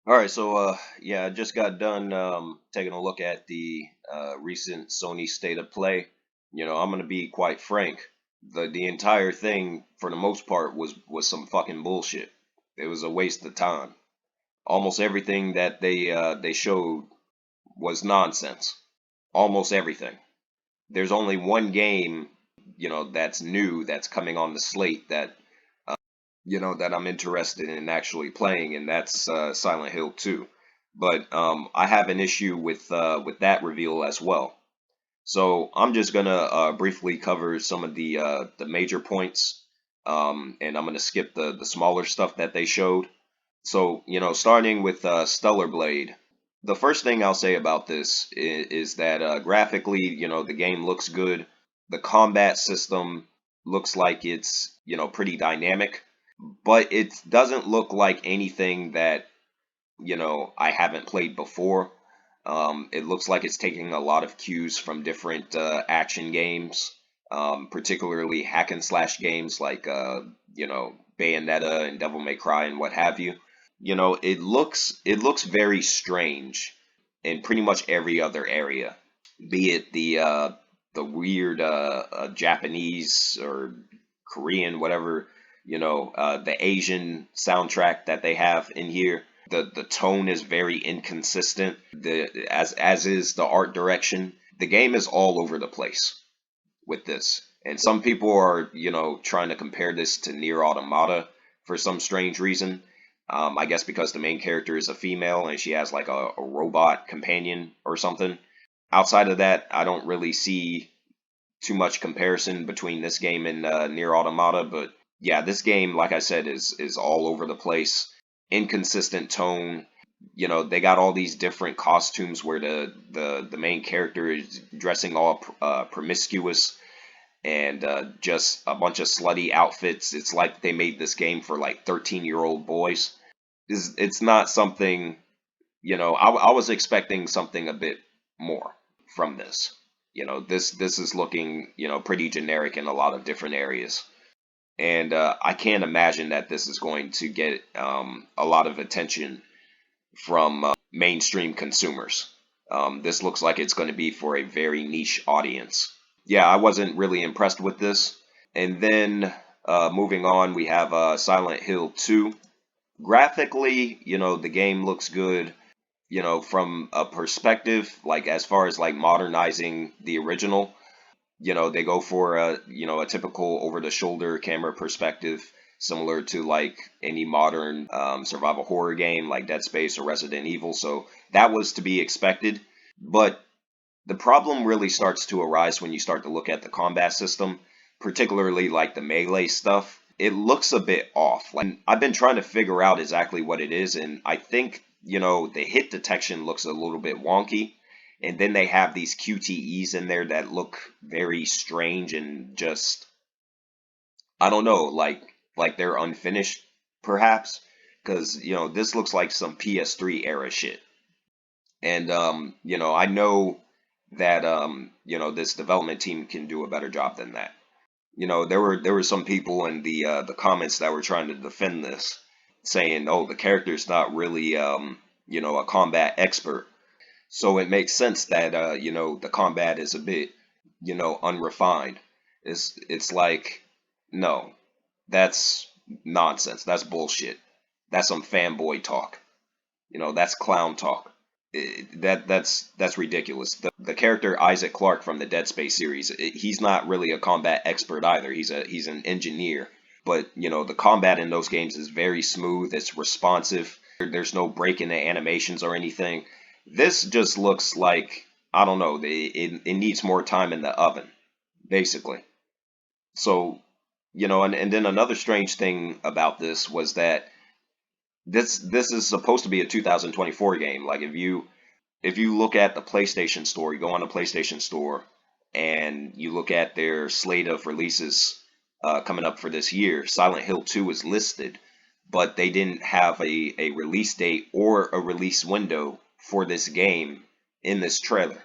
All right, so yeah, I just got done taking a look at the recent Sony State of Play. I'm gonna be quite frank. The entire thing, for the most part, was some fucking bullshit. It was a waste of time. Almost everything that they showed was nonsense. Almost everything. There's only one game, that's new that's coming on the slate that I'm interested in actually playing, and that's Silent Hill 2. But I have an issue with that reveal as well. So I'm just gonna briefly cover some of the major points, and I'm gonna skip the smaller stuff that they showed. So starting with Stellar Blade. The first thing I'll say about this is that graphically, the game looks good. The combat system looks like it's pretty dynamic, but it doesn't look like anything that I haven't played before. It looks like it's taking a lot of cues from different action games, particularly hack and slash games like Bayonetta and Devil May Cry and what have you. It looks very strange in pretty much every other area, be it the weird Japanese or Korean, whatever, the Asian soundtrack that they have in here. The tone is very inconsistent. As is the art direction. The game is all over the place with this. And some people are, trying to compare this to Nier Automata for some strange reason. I guess because the main character is a female and she has like a robot companion or something. Outside of that, I don't really see too much comparison between this game and Nier Automata, but yeah, this game, like I said, is all over the place. Inconsistent tone. They got all these different costumes where the main character is dressing all promiscuous and just a bunch of slutty outfits. It's like they made this game for like 13-year-old boys. It's not something, I was expecting something a bit more from this. This is looking, pretty generic in a lot of different areas. And I can't imagine that this is going to get a lot of attention from mainstream consumers. This looks like it's going to be for a very niche audience. Yeah, I wasn't really impressed with this. And then moving on, we have Silent Hill 2. Graphically, the game looks good, from a perspective, like as far as like modernizing the original. They go for a typical over the shoulder camera perspective, similar to like any modern survival horror game like Dead Space or Resident Evil. So that was to be expected. But the problem really starts to arise when you start to look at the combat system, particularly like the melee stuff. It looks a bit off. Like I've been trying to figure out exactly what it is, and I think, the hit detection looks a little bit wonky. And then they have these QTEs in there that look very strange and just, I don't know, like they're unfinished, perhaps, because this looks like some PS3 era shit. And I know that this development team can do a better job than that. There were some people in the comments that were trying to defend this, saying, "Oh, the character's not really a combat expert." So it makes sense that the combat is a bit unrefined. It's like, no, that's nonsense. That's bullshit. That's some fanboy talk. That's clown talk. That's ridiculous. The character Isaac Clarke from the Dead Space series, he's not really a combat expert either. He's an engineer. But the combat in those games is very smooth. It's responsive. There's no break in the animations or anything. This just looks like, I don't know. It needs more time in the oven, basically. So and then another strange thing about this was that this is supposed to be a 2024 game. Like if you look at the PlayStation Store, you go on the PlayStation Store and you look at their slate of releases coming up for this year, Silent Hill 2 is listed, but they didn't have a release date or a release window for this game in this trailer.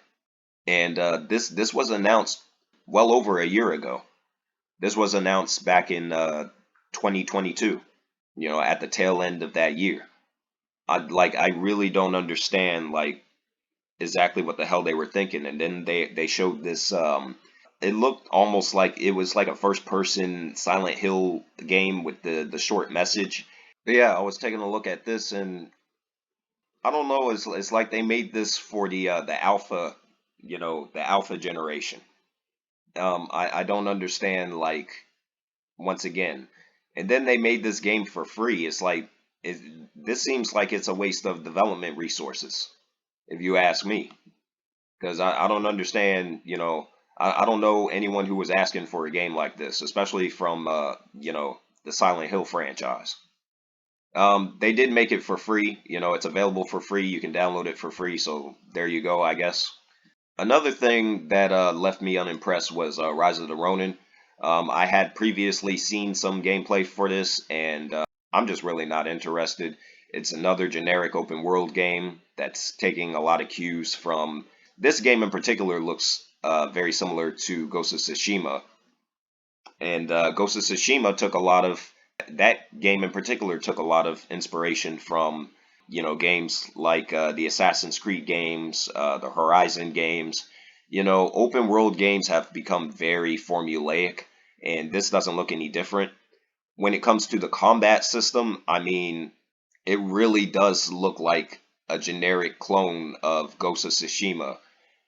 And this was announced well over a year ago. This was announced back in 2022, at the tail end of that year. I really don't understand like exactly what the hell they were thinking. And then they showed this. It looked almost like it was like a first person Silent Hill game with the short message. But yeah, I was taking a look at this, and I don't know. It's like they made this for the alpha, the alpha generation. I don't understand, like, once again. And then they made this game for free. It's like it, this seems like it's a waste of development resources, if you ask me. Because I don't understand, I don't know anyone who was asking for a game like this, especially from the Silent Hill franchise. They did make it for free. It's available for free. You can download it for free. So there you go, I guess. Another thing that left me unimpressed was Rise of the Ronin. I had previously seen some gameplay for this, and I'm just really not interested. It's another generic open world game that's taking a lot of cues from this game in particular. Looks very similar to Ghost of Tsushima, and Ghost of Tsushima took a lot of that game in particular took a lot of inspiration from games like the Assassin's Creed games, the Horizon games. Open world games have become very formulaic, and this doesn't look any different. When it comes to the combat system, I mean, it really does look like a generic clone of Ghost of Tsushima.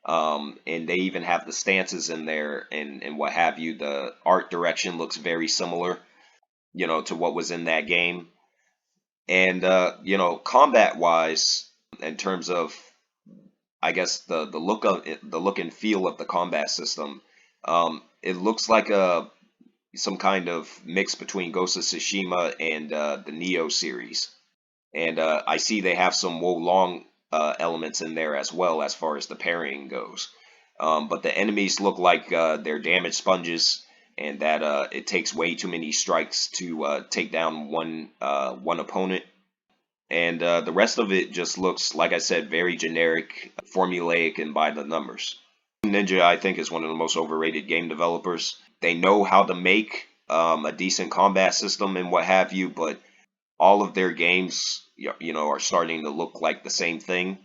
And they even have the stances in there and what have you. The art direction looks very similar, to what was in that game. And combat wise, in terms of, I guess, the look and feel of the combat system, it looks like a some kind of mix between Ghost of Tsushima and the Neo series. And I see they have some Wo Long elements in there as well as far as the parrying goes. But the enemies look like they're damage sponges, and that it takes way too many strikes to take down one opponent. And the rest of it just looks, like I said, very generic, formulaic, and by the numbers. Ninja, I think, is one of the most overrated game developers. They know how to make a decent combat system and what have you, but all of their games, are starting to look like the same thing,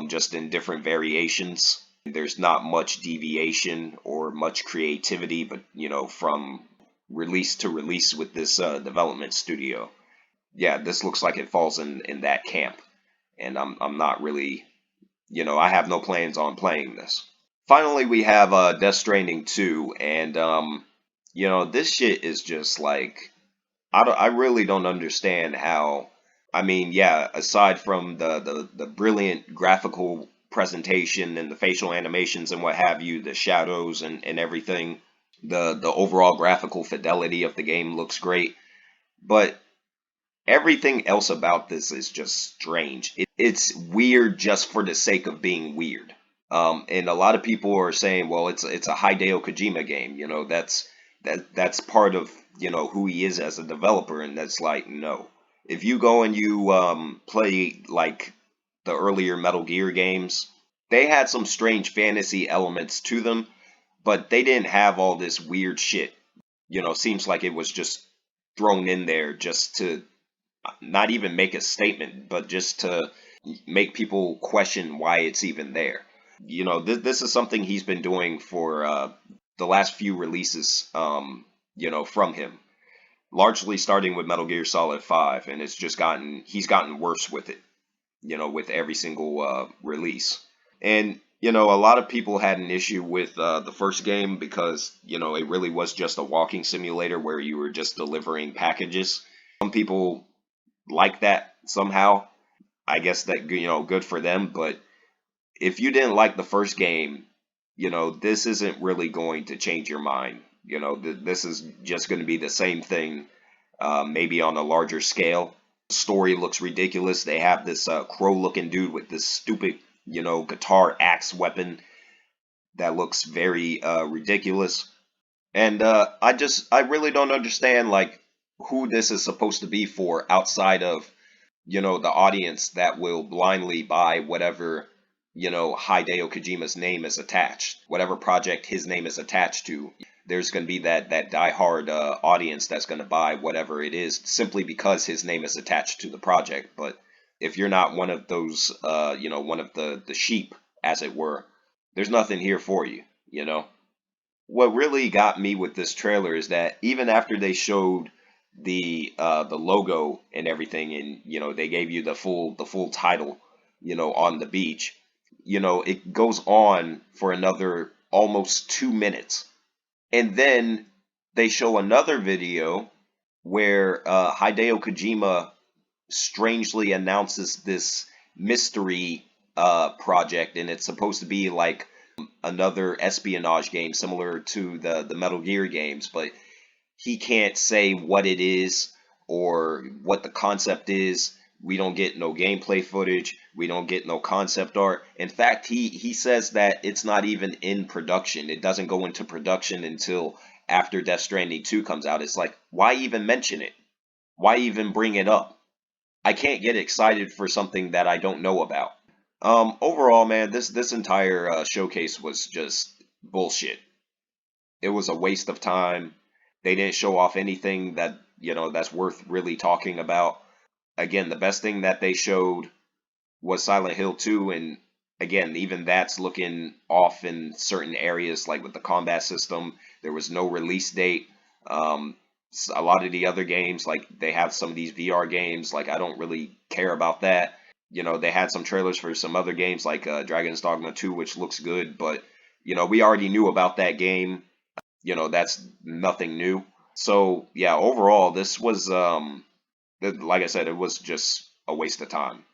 just in different variations. There's not much deviation or much creativity, but from release to release with this development studio. Yeah, this looks like it falls in that camp, and I'm not really, I have no plans on playing this. Finally, we have Death Stranding 2, and this shit is just like I really don't understand how. I mean, yeah, aside from the brilliant graphical presentation and the facial animations and what have you, the shadows and everything, the overall graphical fidelity of the game looks great, but everything else about this is just strange. It's weird just for the sake of being weird. And a lot of people are saying, well, it's a Hideo Kojima game. That's part of who he is as a developer, and that's like no. If you go and you play like the earlier Metal Gear games, they had some strange fantasy elements to them, but they didn't have all this weird shit. Seems like it was just thrown in there just to not even make a statement, but just to make people question why it's even there. This is something he's been doing for the last few releases, from him, largely starting with Metal Gear Solid 5, and he's gotten worse with it, with every single release. And, a lot of people had an issue with the first game because, it really was just a walking simulator where you were just delivering packages. Some people like that somehow. I guess that, good for them, but if you didn't like the first game, this isn't really going to change your mind. This is just going to be the same thing, maybe on a larger scale. Story looks ridiculous. They have this crow-looking dude with this stupid, guitar axe weapon that looks very ridiculous. And I really don't understand like who this is supposed to be for outside of the audience that will blindly buy whatever, Hideo Kojima's name is attached, whatever project his name is attached to. There's going to be that diehard audience that's going to buy whatever it is simply because his name is attached to the project. But if you're not one of those, one of the sheep, as it were, there's nothing here for you, you know. What really got me with this trailer is that even after they showed the logo and everything, and they gave you the full title, on the beach, it goes on for another almost 2 minutes, and then they show another video where Hideo Kojima strangely announces this mystery project, and it's supposed to be like another espionage game similar to the Metal Gear games, but he can't say what it is or what the concept is. We don't get no gameplay footage. We don't get no concept art. In fact, he says that it's not even in production. It doesn't go into production until after Death Stranding 2 comes out. It's like, why even mention it? Why even bring it up? I can't get excited for something that I don't know about. Overall, man, this entire showcase was just bullshit. It was a waste of time. They didn't show off anything that, that's worth really talking about. Again, the best thing that they showed was Silent Hill 2, and again, even that's looking off in certain areas, like with the combat system. There was no release date. A lot of the other games, like they have some of these VR games, like I don't really care about that. They had some trailers for some other games like Dragon's Dogma 2, which looks good, but we already knew about that game. That's nothing new. So yeah, overall, this was like I said, it was just a waste of time.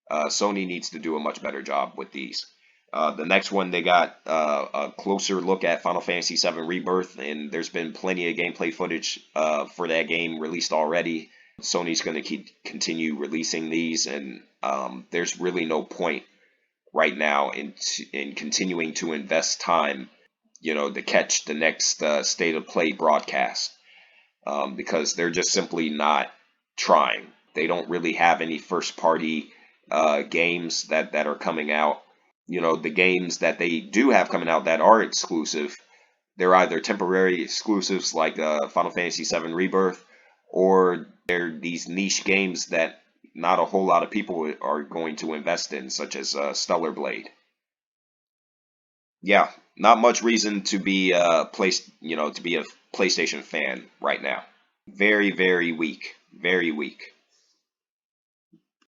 Sony needs to do a much better job with these. The next one, they got a closer look at Final Fantasy VII Rebirth, and there's been plenty of gameplay footage for that game released already. Sony's going to continue releasing these, and there's really no point right now in continuing to invest time, to catch the next State of Play broadcast, because they're just simply not trying. They don't really have any first party games that are coming out. The games that they do have coming out that are exclusive, they're either temporary exclusives like Final Fantasy VII Rebirth, or they're these niche games that not a whole lot of people are going to invest in, such as Stellar Blade. Yeah, not much reason to be to be a PlayStation fan right now. Very, very weak. Very weak.